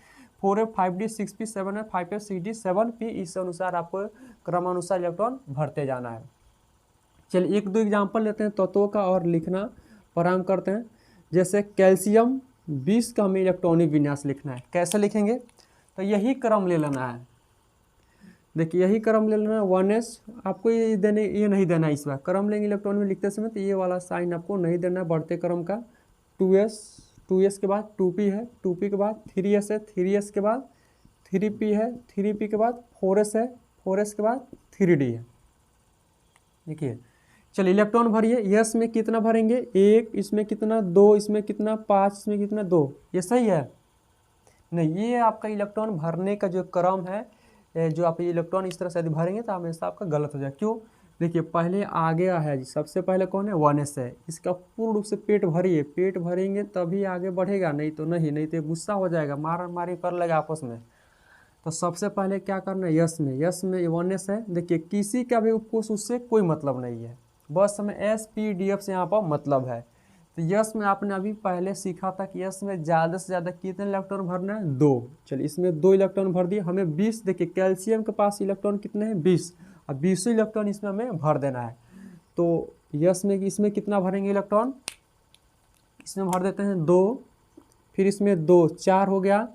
4f 5d 6p 7f 5f 6d 7p। इस अनुसार आपको क्रमानुसार इलेक्ट्रॉन भरते जाना है। चलिए एक दो एग्जाम्पल लेते हैं तत्वों का और लिखना प्रारंभ करते हैं। जैसे कैल्शियम 20 का हमें इलेक्ट्रॉनिक विन्यास लिखना है, कैसे लिखेंगे, तो यही क्रम ले लेना है। देखिए यही क्रम ले लेना है, 1s आपको ये देने, ये नहीं देना है। इस बार क्रम लेंगे इलेक्ट्रॉन में लिखते समय तो ये वाला साइन आपको नहीं देना है बढ़ते क्रम का। 2s के बाद 2p है, 2p के बाद 3s है, 3s के बाद 3p है, 3p के बाद 4s है, 4s के बाद 3d है। देखिए चलिए इलेक्ट्रॉन भरिए, यस में कितना भरेंगे, 1, इसमें कितना 2, इसमें कितना 5, इसमें कितना 2, ये सही है नहीं। ये आपका इलेक्ट्रॉन भरने का जो क्रम है, जो आप इलेक्ट्रॉन इस तरह से यदि भरेंगे तो हमेशा आपका गलत हो जाए। क्यों, देखिए पहले आगे है जी, सबसे पहले कौन है, 1s है। इसका पूर्ण रूप से पेट भरिए, पेट भरेंगे तभी आगे बढ़ेगा, नहीं तो नहीं, नहीं तो गुस्सा हो जाएगा, मार मारी कर लेगा आपस में। तो सबसे पहले क्या करना है, यस में 1s है। देखिए किसी का भी उपकोष उससे कोई मतलब नहीं है, बस हमें SPDF से यहाँ पर मतलब है। तो यस में आपने अभी पहले सीखा था कि यस में ज़्यादा से ज़्यादा कितने इलेक्ट्रॉन भरना है, 2। चलिए इसमें 2 इलेक्ट्रॉन भर दिए, हमें 20, देखिए कैल्शियम के पास इलेक्ट्रॉन कितने हैं, 20, अब 20 इलेक्ट्रॉन इसमें हमें भर देना है। तो यस में इसमें कितना भरेंगे इलेक्ट्रॉन, इसमें भर देते हैं 2, फिर इसमें 2 4 हो गया,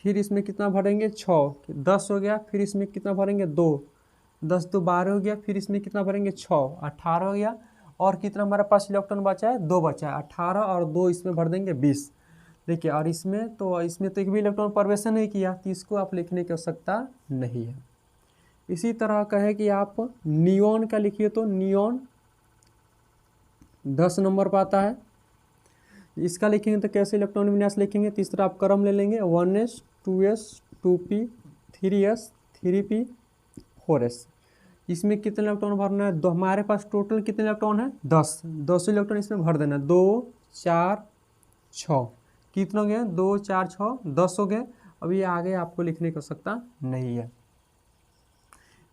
फिर इसमें कितना भरेंगे 6, 10 हो गया, फिर इसमें कितना भरेंगे 2, 10 तो 12 हो गया, फिर इसमें कितना भरेंगे 6, 18 हो गया, और कितना हमारे पास इलेक्ट्रॉन बचा है, 2 बचा है, 18 और 2 इसमें भर देंगे 20। देखिए और इसमें तो एक भी इलेक्ट्रॉन प्रवेश नहीं किया, तो इसको आप लिखने की आवश्यकता नहीं है। इसी तरह कहे कि आप नियॉन का लिखिए, तो नियॉन 10 नंबर पर आता है, इसका लिखेंगे तो कैसे इलेक्ट्रॉन विन्यास लिखेंगे, तीसरा आप क्रम ले लेंगे, 1s 2s 2p 3s 3p 4s। इसमें कितने इलेक्ट्रॉन भरना है, दो, हमारे पास टोटल कितने इलेक्ट्रॉन है, 10 इलेक्ट्रॉन इसमें भर देना है, 2 4 6, कितने हो गए, 2 4 6 10 हो गए। अब ये आगे आपको लिखने की आवश्यकता नहीं है।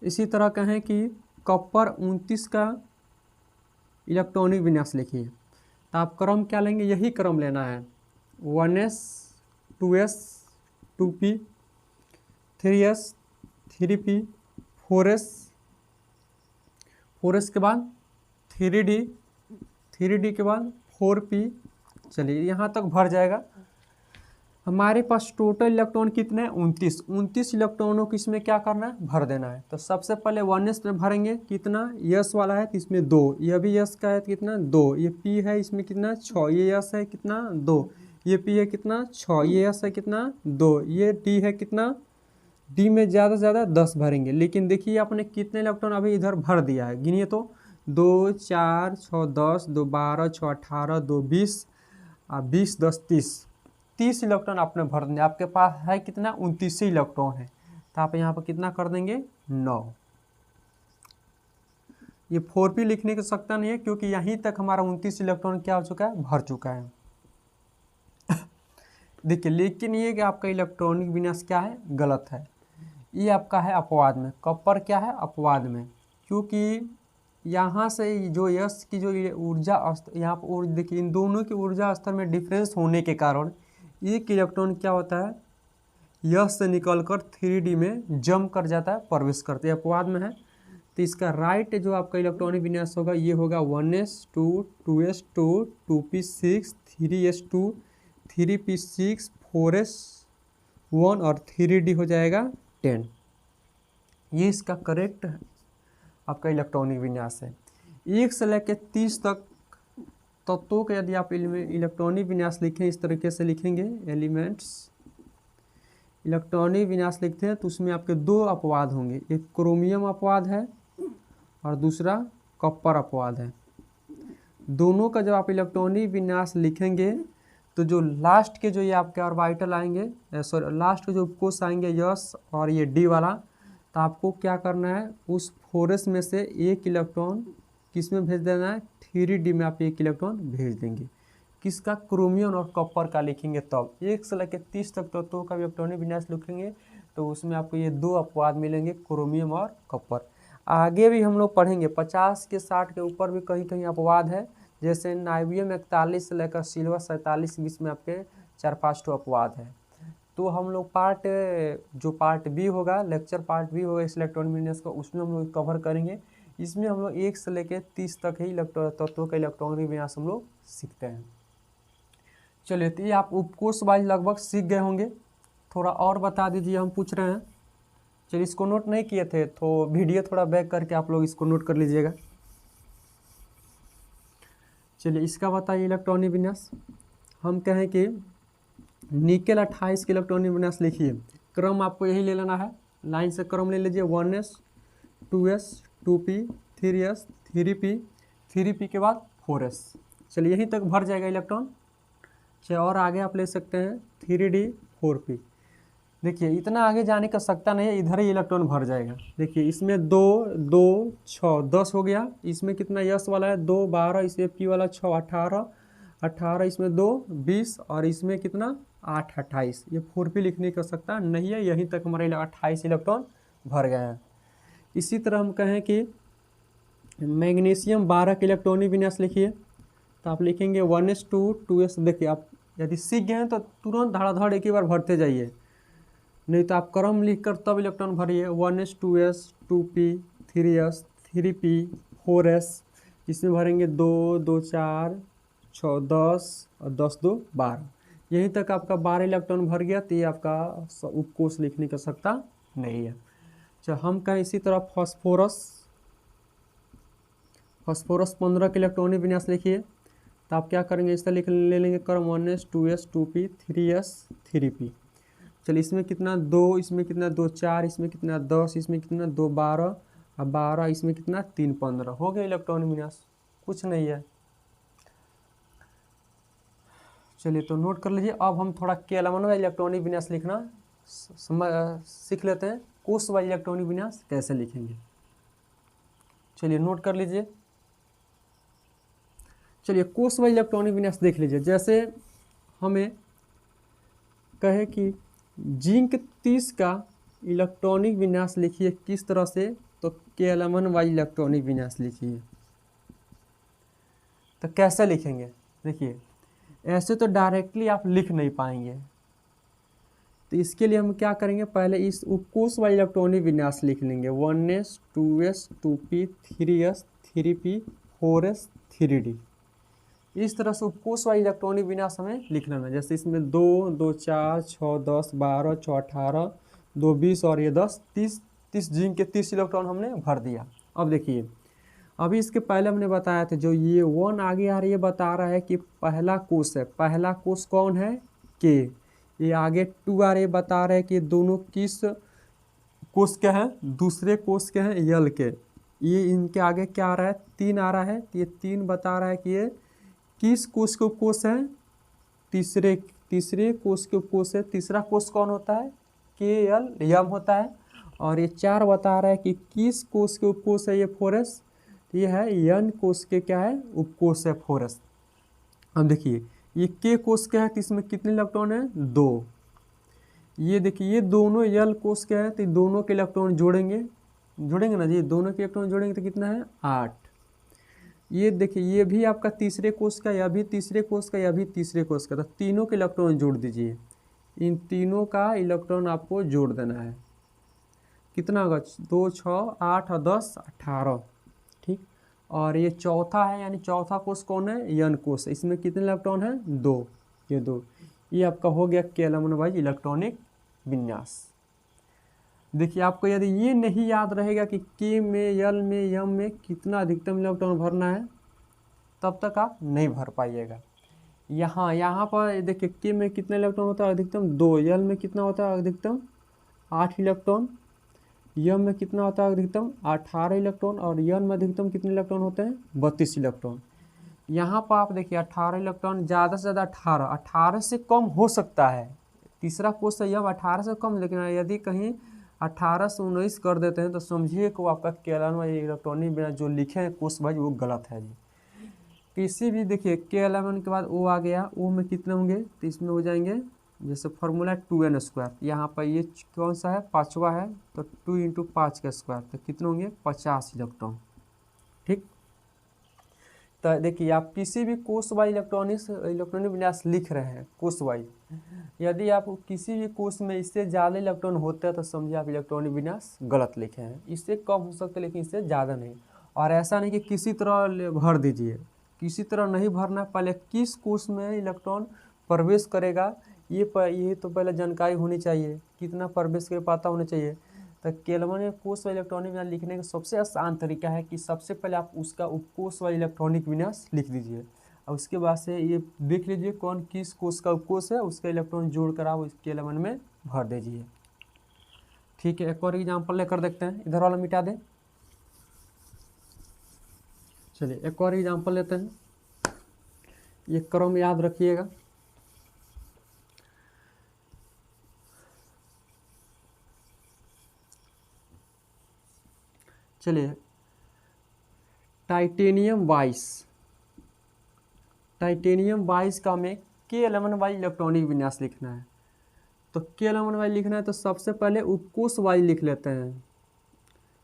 इसी तरह कहें कि कॉपर 29 का इलेक्ट्रॉनिक विन्यास लिखिए, तो आप क्रम क्या लेंगे, यही क्रम लेना है, 1s 2s 2p 3s 3p 4s 4s के बाद 3d 3d के बाद 4p। चलिए यहाँ तक भर जाएगा। हमारे पास टोटल इलेक्ट्रॉन कितने हैं 29 इलेक्ट्रॉनों को इसमें क्या करना है भर देना है। तो सबसे पहले 1s में भरेंगे कितना यस वाला है तो इसमें 2, यह भी यस का है तो कितना 2, ये p है इसमें कितना 6, ये यस है कितना 2, ये p है कितना 6, ये यस है कितना 2, ये d है कितना d में ज़्यादा से ज़्यादा 10 भरेंगे। लेकिन देखिए आपने कितने इलेक्ट्रॉन अभी इधर भर दिया है, गिनिए तो 2 4 6 10, 2 12, 6 18, 2 20, 20 10 30 इलेक्ट्रॉन आपने भर देंगे। आपके पास है कितना 29 इलेक्ट्रॉन है, तो आप यहाँ पर कितना कर देंगे 9। ये 4p लिखने की आवश्यकता नहीं है क्योंकि यहीं तक हमारा 29 इलेक्ट्रॉन क्या हो चुका है भर चुका है। देखिए लेकिन ये कि आपका इलेक्ट्रॉनिक विन्यास क्या है गलत है, ये आपका है अपवाद में। कॉपर क्या है अपवाद में, क्योंकि यहाँ से जो यश की जो ऊर्जा स्तर यहाँ पर देखिए इन दोनों की ऊर्जा स्तर में डिफरेंस होने के कारण एक इलेक्ट्रॉन क्या होता है यश से निकलकर 3d में जम कर जाता है प्रवेश करते हैं अपवाद में है। तो इसका राइट जो आपका इलेक्ट्रॉनिक विन्यास होगा ये होगा 1s2 2s2 2p6 3s2 3p6 4s1 और 3d हो जाएगा 10। ये इसका करेक्ट आपका इलेक्ट्रॉनिक विन्यास है। 1 से लेकर 30 तक तत्वों के यदि आप इलेक्ट्रॉनिक विन्यास लिखें इस तरीके से लिखेंगे एलिमेंट्स इलेक्ट्रॉनिक विन्यास लिखते हैं तो उसमें आपके 2 अपवाद होंगे, एक क्रोमियम अपवाद है और दूसरा कॉपर अपवाद है। दोनों का जब आप इलेक्ट्रॉनिक विन्यास लिखेंगे तो जो लास्ट के जो ये आपके ऑर्बिटल आएंगे सॉरी लास्ट के जो उपकोष आएंगे यस और ये डी वाला, तो आपको क्या करना है उस 4s में से एक इलेक्ट्रॉन किस में भेज देना है 3d में आप एक इलेक्ट्रॉन भेज देंगे। किसका क्रोमियम और कॉपर का लिखेंगे तब 1 से लेकर 30 तक तत्वों का इलेक्ट्रॉनिक विन्यास लिखेंगे तो उसमें आपको ये 2 अपवाद मिलेंगे क्रोमियम और कॉपर। आगे भी हम लोग पढ़ेंगे 50 के 60 के ऊपर भी कहीं कहीं अपवाद है, जैसे नाइबियम 41 से लेकर सिल्वर 47 बीच में आपके 4-5 तो अपवाद है। तो हम लोग पार्ट बी होगा लेक्चर पार्ट बी होगा इस इलेक्ट्रॉनिक विन्यास का, उसमें हम लोग कवर करेंगे। इसमें हम लोग 1 से लेकर 30 तक ही तत्वों का इलेक्ट्रॉनिक विन्यास हम लोग सीखते हैं। चलिए तो ये आप उपकोष वाइज लगभग सीख गए होंगे, थोड़ा और बता दीजिए हम पूछ रहे हैं। चलिए इसको नोट नहीं किए थे तो वीडियो थोड़ा बैक करके आप लोग इसको नोट कर लीजिएगा। चलिए इसका बताइए इलेक्ट्रॉनिक विन्यास। हम कहें कि निकेल 28 के इलेक्ट्रॉनिक विन्यास लिखिए, क्रम आपको यही ले लेना है, लाइन से क्रम ले लीजिए 1s 2s 2p 3s 3p 3p के बाद 4s। चलिए यहीं तक भर जाएगा इलेक्ट्रॉन। चलिए और आगे आप ले सकते हैं 3d 4p। देखिए इतना आगे जाने का आवश्यकता नहीं है, इधर ही इलेक्ट्रॉन भर जाएगा। देखिए इसमें 2 2 6 10 हो गया, इसमें कितना यस वाला है 2 12, इसमें p वाला 6 18 18, इसमें 2 20 और इसमें कितना 8 28। ये 4p लिखने की आवश्यकता नहीं है, यहीं तक हमारे 28 इलेक्ट्रॉन भर गए हैं। इसी तरह हम कहें कि मैग्नीशियम 12 के इलेक्ट्रॉनिक विन्यास लिखिए, तो आप लिखेंगे 1s2 2s। देखिए आप यदि सीख गए हैं तो तुरंत धड़ाधड़ एक ही बार भरते जाइए, नहीं तो आप क्रम लिखकर तब इलेक्ट्रॉन भरिए 1s 2s 2p 3s 3p 4s। इसमें भरेंगे 2 2 4 6 10 और 10 2 12। यहीं तक आपका 12 इलेक्ट्रॉन भर गया, तो ये आपका उपकोष लिखने की आवश्यकता नहीं है। अच्छा हम कहें इसी तरह फॉस्फोरस 15 के इलेक्ट्रॉनिक विन्यास लिखिए, तो आप क्या करेंगे इस तरह ले लेंगे क्रम 1s 2s 2p 3s 3p। चलिए इसमें कितना 2, इसमें कितना 2 4, इसमें कितना 10, इसमें कितना 2 12 और 12, इसमें कितना 3 15। हो गया इलेक्ट्रॉनिक विन्यास, कुछ नहीं है। चलिए तो नोट कर लीजिए। अब हम थोड़ा K11 इलेक्ट्रॉनिक विन्यास लिखना सीख लेते हैं, कोष वाइज इलेक्ट्रॉनिक विन्यास कैसे लिखेंगे। चलिए नोट कर लीजिए। चलिए कोष वाइज इलेक्ट्रॉनिक विन्यास देख लीजिए। जैसे हमें कहे कि जिंक 30 का इलेक्ट्रॉनिक विन्यास लिखिए किस तरह से, तो K11 वाइज इलेक्ट्रॉनिक विन्यास लिखिए। तो कैसे लिखेंगे देखिए, ऐसे तो डायरेक्टली आप लिख नहीं पाएंगे, तो इसके लिए हम क्या करेंगे, पहले इस उपकोष वाला इलेक्ट्रॉनिक विन्यास लिख लेंगे 1s 2s 2p 3s 3p 4s 3d। इस तरह से उपकोष वाला इलेक्ट्रॉनिक विन्यास हमें लिख लेना। जैसे इसमें 2 2 4 6 10 12 6 18 2 20 और ये 10 30 30 जिंक के 30 इलेक्ट्रॉन हमने भर दिया। अब देखिए, अभी इसके पहले हमने बताया था जो ये 1 आगे आ रही है बता रहा है कि पहला कोष है। पहला कोष कौन है, के। ये आगे 2 आ रही है बता रहे हैं कि दोनों किस कोष के हैं, दूसरे कोष के हैं, यल के। ये इनके आगे क्या आ रहा है, 3 आ रहा है। ये 3 बता रहा है कि ये किस कोष के उपकोष है, तीसरे कोष के उपकोष है। तीसरा कोष कौन होता है, के एल यम होता है। और ये 4 बता रहा है कि किस कोष के उपकोष है, ये 4s। ये है यन कोष के क्या है, उपकोष है 4s। अब देखिए ये के कोष के है तो इसमें कितने इलेक्ट्रॉन है, 2। ये देखिए ये दोनों यल कोष के हैं तो दोनों के इलेक्ट्रॉन जोड़ेंगे ना जी, दोनों के इलेक्ट्रॉन जोड़ेंगे तो कितना है, 8। ये देखिए ये भी आपका तीसरे कोष का, यह भी तीसरे कोष का, यह भी तीसरे कोष का। तो तीनों के इलेक्ट्रॉन जोड़ दीजिए। इन तीनों का इलेक्ट्रॉन आपको जोड़ देना है। कितना होगा, 2 6 8 और 10 18। ठीक। और ये चौथा है, यानी चौथा कोष कौन है, यन कोष। इसमें कितने इलेक्ट्रॉन है, 2। ये 2। ये आपका हो गया केलमन वाइज इलेक्ट्रॉनिक विन्यास। देखिए आपको यदि ये नहीं याद रहेगा कि के में, यल में, यम में कितना अधिकतम इलेक्ट्रॉन भरना है, तब तक आप नहीं भर पाइएगा। यहाँ पर देखिए के में कितना इलेक्ट्रॉन होता है, अधिकतम 2। यल में कितना होता है, अधिकतम 8 इलेक्ट्रॉन। यम में कितना होता है, अधिकतम 18 इलेक्ट्रॉन। और यन में अधिकतम कितने इलेक्ट्रॉन होते हैं, 32 इलेक्ट्रॉन। यहाँ पर आप देखिए 18 इलेक्ट्रॉन, ज़्यादा से ज़्यादा 18 से कम हो सकता है। तीसरा कोष है यम 18 से कम, लेकिन यदि कहीं 18 से 19 कर देते हैं तो समझिए कि वो आपका केलमन इलेक्ट्रॉनिक बिना जो लिखे हैं कोष भाई वो गलत है जी। किसी भी देखिए के11 के बाद ओ आ गया, ओ में कितने होंगे, तो इसमें हो जाएंगे जैसे फार्मूला 2n²। यहाँ पर ये कौन सा है, 5वां है, तो 2 × 5 का स्क्वायर, तो कितने होंगे, 50 इलेक्ट्रॉन। ठीक। तो देखिए आप किसी भी कोष वाइज इलेक्ट्रॉनिक विन्यास लिख रहे हैं कोष वाइज, यदि आप किसी भी कोष में इससे ज़्यादा इलेक्ट्रॉन होते हैं तो समझिए आप इलेक्ट्रॉनिक विन्यास गलत लिखे हैं। इससे कम हो सकते लेकिन इससे ज़्यादा नहीं। और ऐसा नहीं कि किसी तरह भर दीजिए, किसी तरह नहीं भरना। पहले किस कोष में इलेक्ट्रॉन प्रवेश करेगा ये तो पहले जानकारी होनी चाहिए, कितना प्रवेश कर पाता होना चाहिए। तो केलमन कोष व इलेक्ट्रॉनिक विन्यास लिखने का सबसे आसान तरीका है कि सबसे पहले आप उसका उपकोष व इलेक्ट्रॉनिक विन्यास लिख दीजिए, और उसके बाद से ये देख लीजिए कौन किस कोष का उपकोष है, उसका इलेक्ट्रॉन जोड़कर आप उस केलमन में भर दीजिए। ठीक है, एक और एग्जाम्पल लेकर देखते हैं। इधर वाला मिटा दें। चलिए एक और एग्जाम्पल लेते हैं, ये क्रम याद रखिएगा। चलिए टाइटेनियम 22 का हमें के11 वाइज इलेक्ट्रॉनिक विन्यास लिखना है। तो के11 वाइज लिखना है तो सबसे पहले उपकोष वाइज लिख लेते हैं।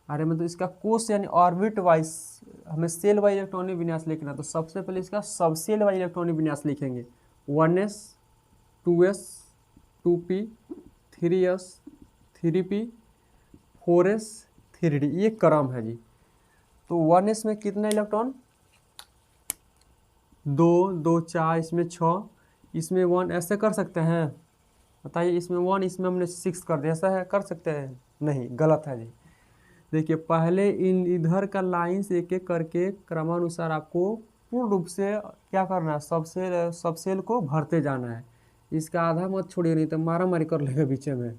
अरे मतलब इसका कोष यानी ऑर्बिट वाइज हमें सेल वाइज इलेक्ट्रॉनिक विन्यास लिखना है। तो सबसे पहले इसका सब सेल वाइज इलेक्ट्रॉनिक विन्यास लिखेंगे 1s 2s 2p 3s 3p 4s 3d। ये क्रम है जी। तो 1s में कितना इलेक्ट्रॉन, 2 2 4, इसमें 6, इसमें 1। ऐसे कर सकते हैं, बताइए, इसमें 1, इसमें हमने 6 कर दिया, ऐसा है कर सकते हैं, नहीं, गलत है जी। देखिए पहले इन इधर का लाइन से एक एक करके क्रमानुसार आपको पूर्ण रूप से क्या करना है, सब सेल को भरते जाना है। इसका आधा मत छोड़िए, नहीं तो मारा मारी कर लेगा बीच में।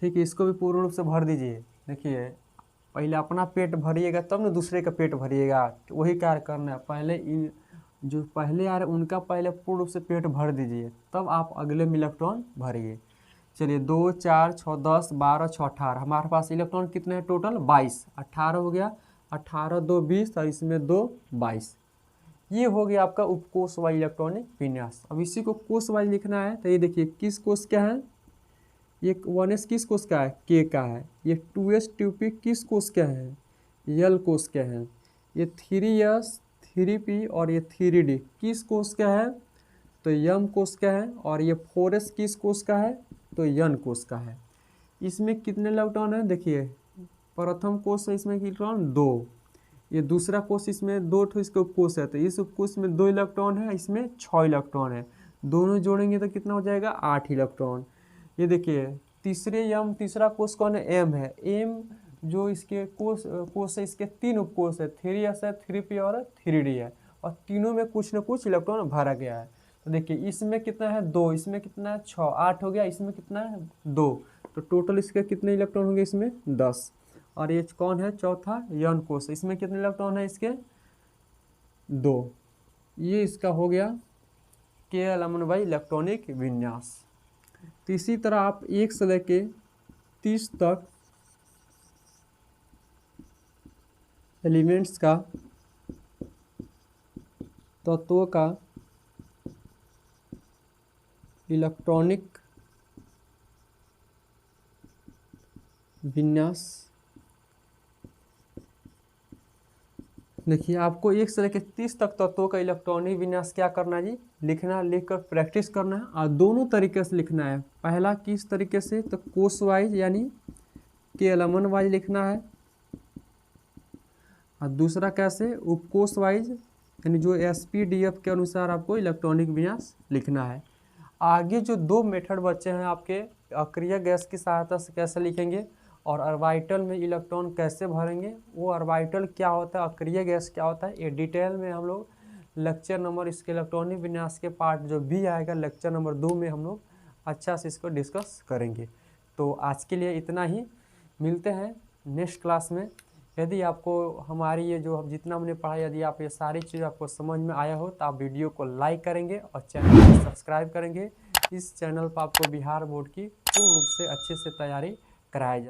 ठीक है, इसको भी पूर्ण रूप से भर दीजिए। देखिए पहले अपना पेट भरिएगा तब ना दूसरे का पेट भरिएगा, वही कार्य करना है। पहले इन जो पहले आ रहे उनका पहले पूर्ण रूप से पेट भर दीजिए, तब आप अगले में इलेक्ट्रॉन भरिए। चलिए 2 4 6 10 12 6 18, हमारे पास इलेक्ट्रॉन कितने हैं टोटल, 22। 18 हो गया, 18 2 20 और इसमें 2 22। ये हो गया आपका उपकोष वाइज इलेक्ट्रॉनिक विन्यास। अब इसी को कोष वाइज लिखना है। तो ये देखिए किस कोष क्या है, ये 1s किस कोष का है, के का है। ये 2s 2p किस कोष का है, यल कोष का है। ये 3s 3p और ये 3d किस कोष का है, तो यम कोष का है। और ये 4s किस कोष का है, तो यन कोष का है। इसमें कितने इलेक्ट्रॉन है देखिए, प्रथम कोष है इसमें इलेक्ट्रॉन 2, ये दूसरा कोष इसमें 2 ठो इसके उपकोष है, तो इस उपकोष में 2 इलेक्ट्रॉन है, इसमें 6 इलेक्ट्रॉन है, दोनों जोड़ेंगे तो कितना हो जाएगा 8 इलेक्ट्रॉन। ये देखिए तीसरा कोष कौन है, एम है। एम जो इसके कोष है, इसके 3 उपकोष है, 3s है, 3p और 3d है, और तीनों में कुछ न कुछ इलेक्ट्रॉन भरा गया है। तो देखिए इसमें कितना है 2, इसमें कितना है 6, 8 हो गया, इसमें कितना है 2, तो टोटल इसके कितने इलेक्ट्रॉन होंगे इसमें 10। और ये कौन है चौथा यन कोष, इसमें कितने इलेक्ट्रॉन है इसके 2। ये इसका हो गया K11 इलेक्ट्रॉनिक विन्यास। तो इसी तरह आप 1 से लेके 30 तक एलिमेंट्स का तत्वों का इलेक्ट्रॉनिक विन्यास देखिए, आपको 1 से लेकर 30 तक तत्वों का इलेक्ट्रॉनिक विन्यास क्या करना है जी, लिखना, लिखकर प्रैक्टिस करना है, और दोनों तरीके से लिखना है। पहला किस तरीके से, तो कोष वाइज यानी K11 वाइज लिखना है, और दूसरा कैसे उपकोष वाइज यानी जो SPDF के अनुसार आपको इलेक्ट्रॉनिक विन्यास लिखना है। आगे जो 2 मेथड बचे हैं आपके, अक्रिय गैस की सहायता से कैसे लिखेंगे और ऑर्बिटल में इलेक्ट्रॉन कैसे भरेंगे, वो ऑर्बिटल क्या होता है, अक्रिय गैस क्या होता है, ये डिटेल में हम लोग लेक्चर नंबर इसके इलेक्ट्रॉनिक विन्यास के पार्ट जो भी आएगा लेक्चर नंबर 2 में हम लोग अच्छा से इसको डिस्कस करेंगे। तो आज के लिए इतना ही, मिलते हैं नेक्स्ट क्लास में। यदि आपको हमारी ये जो जितना हमने पढ़ा, यदि आप ये सारी चीज़ आपको समझ में आया हो तो आप वीडियो को लाइक करेंगे और चैनल को सब्सक्राइब करेंगे। इस चैनल पर आपको बिहार बोर्ड की पूर्ण रूप से अच्छे से तैयारी कराया जाए।